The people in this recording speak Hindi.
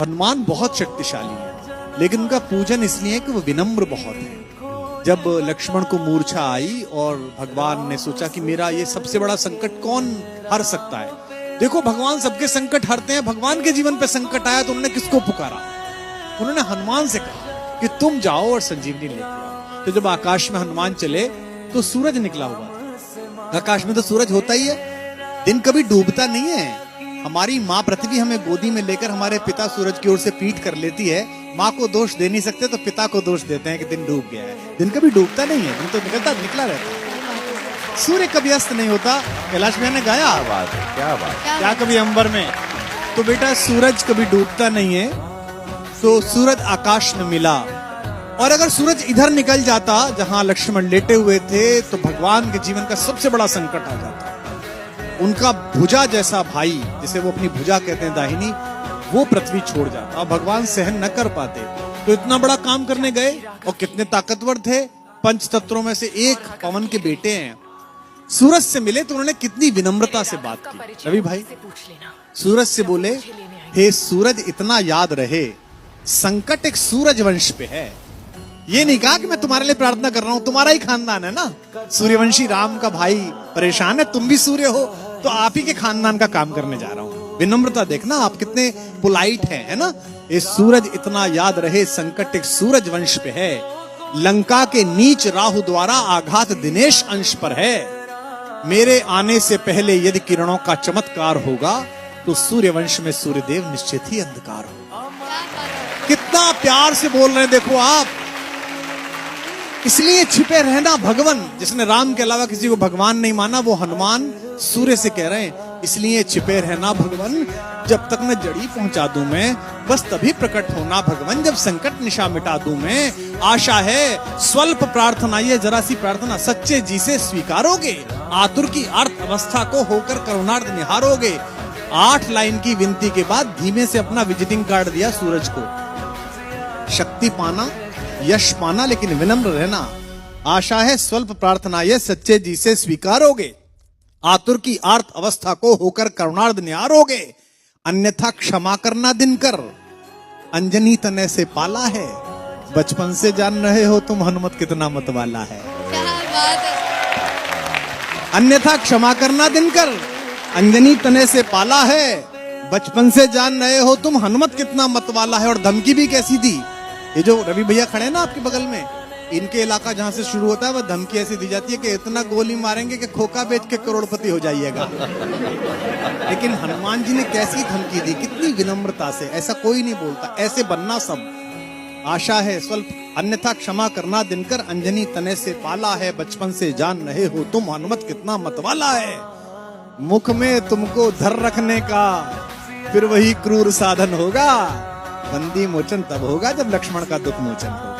हनुमान बहुत शक्तिशाली है, लेकिन उनका पूजन इसलिए है कि वो विनम्र बहुत है। जब लक्ष्मण को मूर्छा आई और भगवान ने सोचा कि मेरा ये सबसे बड़ा संकट कौन हर सकता है। देखो भगवान सबके संकट हरते हैं, भगवान के जीवन पे संकट आया तो उन्होंने किसको पुकारा? उन्होंने हनुमान से कहा कि तुम जाओ और संजीवनी लेके आओ। तो जब आकाश में हनुमान चले तो सूरज निकला हुआ था। आकाश में तो सूरज होता ही है, दिन कभी डूबता नहीं है। हमारी माँ पृथ्वी हमें गोदी में लेकर हमारे पिता सूरज की ओर से पीठ कर लेती है। माँ को दोष दे नहीं सकते तो पिता को दोष देते हैं कि दिन डूब गया है। दिन कभी डूबता नहीं है, दिन तो निकला रहता है। सूर्य कभी अस्त नहीं होता। कैलाश भैया ने गाया, क्या कभी अंबर में। तो बेटा सूरज कभी डूबता नहीं है। तो सूरज आकाश में मिला, और अगर सूरज इधर निकल जाता जहां लक्ष्मण लेटे हुए थे तो भगवान के जीवन का सबसे बड़ा संकट आ जाता। उनका भुजा जैसा भाई, जिसे वो अपनी भुजा कहते हैं दाहिनी, वो पृथ्वी छोड़ जाता और भगवान सहन न कर पाते। तो इतना बड़ा काम करने गए और कितने ताकतवर थे, पंच तत्वों में से एक पवन के बेटे हैं। सूरज से मिले तो उन्होंने कितनी विनम्रता से बात की। रवि भाई सूरज से बोले, हे सूरज इतना याद रहे संकट एक सूरज वंश पे है। ये नहीं कहा कि मैं तुम्हारे लिए प्रार्थना कर रहा हूं, तुम्हारा ही खानदान है ना, सूर्यवंशी राम का भाई परेशान है, तुम भी सूर्य हो तो आप ही के खानदान का काम करने जा रहा हूं। विनम्रता देखना आप कितने पोलाइट हैं, है ना। ये सूरज इतना याद रहे संकट एक सूरज वंश पे है, लंका के नीच राहु द्वारा आघात दिनेश अंश पर है। मेरे आने से पहले यदि किरणों का चमत्कार होगा तो सूर्यवंश में सूर्यदेव निश्चित ही अंधकार होगा। कितना प्यार से बोल रहे हैं देखो आप। इसलिए छिपे रहना भगवान। जिसने राम के अलावा किसी को भगवान नहीं माना वो हनुमान सूर्य से कह रहे हैं, इसलिए छिपे रहना भगवान, जब तक न जड़ी पहुंचा दूं मैं, बस तभी प्रकट होना भगवान, जब संकट निशा मिटा दूं मैं। आशा है स्वल्प प्रार्थना, ये जरा सी प्रार्थना सच्चे जी से स्वीकारोगे, आतुर की अर्थ अवस्था को होकर करुणार्थ निहारोगे। 8 लाइन की विनती के बाद धीमे से अपना विजिटिंग कार्ड दिया सूरज को। शक्ति पाना, यश पाना, लेकिन विनम्र रहना। आशा है स्वल्प प्रार्थना ये सच्चे जी से स्वीकारोगे, आतुर की आर्त अवस्था को होकर करुणार्थ निहारोगे। अन्यथा क्षमा करना दिनकर, अंजनी तने से पाला है, बचपन से जान रहे हो तुम हनुमत कितना मतवाला है। क्या बात है। अन्यथा क्षमा करना दिनकर, अंजनी तने से पाला है, बचपन से जान रहे हो तुम हनुमत कितना मतवाला है। और धमकी भी कैसी दी। ये जो रवि भैया खड़े हैं ना आपके बगल में, इनके इलाका जहां से शुरू होता है वह धमकी ऐसी दी जाती है कि इतना गोली मारेंगे कि खोखा बेच के करोड़पति हो जाइएगा। लेकिन हनुमान जी ने कैसी धमकी दी, कितनी विनम्रता से। ऐसा कोई नहीं बोलता, ऐसे बनना सब। आशा है स्वल्प, अन्यथा क्षमा करना दिनकर, अंजनी तने से पाला है, बचपन से जान रहे हो तुम हनुमत कितना मतवाला है। मुख में तुमको धर रखने का फिर वही क्रूर साधन होगा, बंदी मोचन तब होगा जब लक्ष्मण का दुख मोचन होगा।